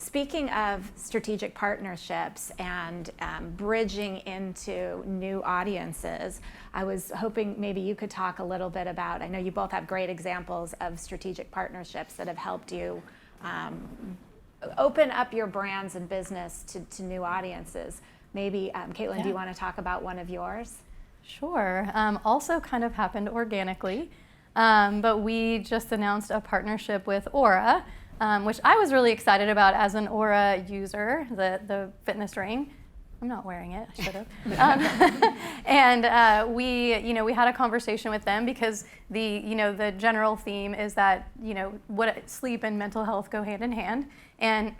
Speaking of strategic partnerships and bridging into new audiences, I was hoping maybe you could talk a little bit about, I know you both have great examples of strategic partnerships that have helped you open up your brands and business to new audiences. Maybe, Caitlin, do you want to talk about one of yours? Sure. Also kind of happened organically, but we just announced a partnership with Oura, which I was really excited about as an Oura user, the fitness ring. I'm not wearing it, I should have. And we had a conversation with them because the general theme is that, what sleep and mental health go hand in hand. And,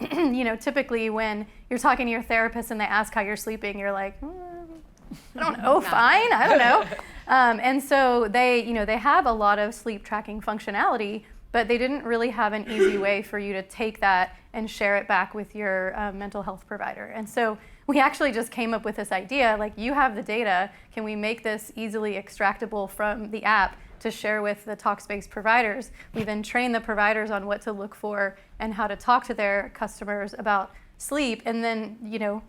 typically when you're talking to your therapist and they ask how you're sleeping, you're like, I don't know, fine, I don't know. And so they have a lot of sleep tracking functionality, but they didn't really have an easy way for you to take that and share it back with your mental health provider. And so we actually just came up with this idea, like, you have the data, can we make this easily extractable from the app to share with the Talkspace providers? We then train the providers on what to look for and how to talk to their customers about sleep, and then,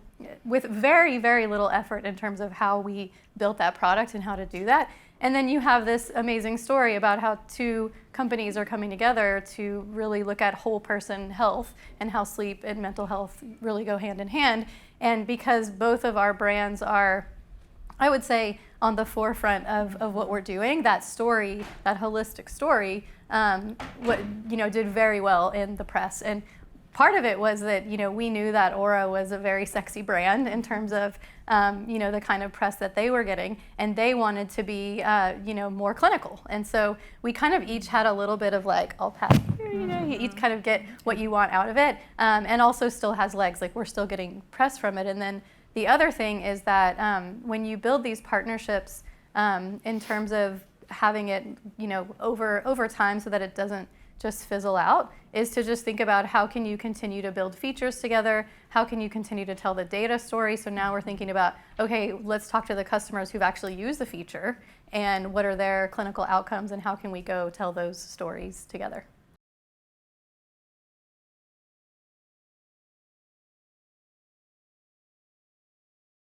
with very, very little effort in terms of how we built that product and how to do that. And then you have this amazing story about how two companies are coming together to really look at whole person health and how sleep and mental health really go hand in hand. And because both of our brands are, I would say, on the forefront of what we're doing, that story, that holistic story, did very well in the press. And part of it was that, we knew that Oura was a very sexy brand in terms of, the kind of press that they were getting, and they wanted to be, more clinical. And so we kind of each had a little bit of like, I'll pass here, you each kind of get what you want out of it, and also still has legs, like we're still getting press from it. And then the other thing is that when you build these partnerships in terms of having it, over time so that it doesn't just fizzle out, is to just think about how can you continue to build features together, how can you continue to tell the data story. So now we're thinking about, okay, let's talk to the customers who've actually used the feature and what are their clinical outcomes and how can we go tell those stories together.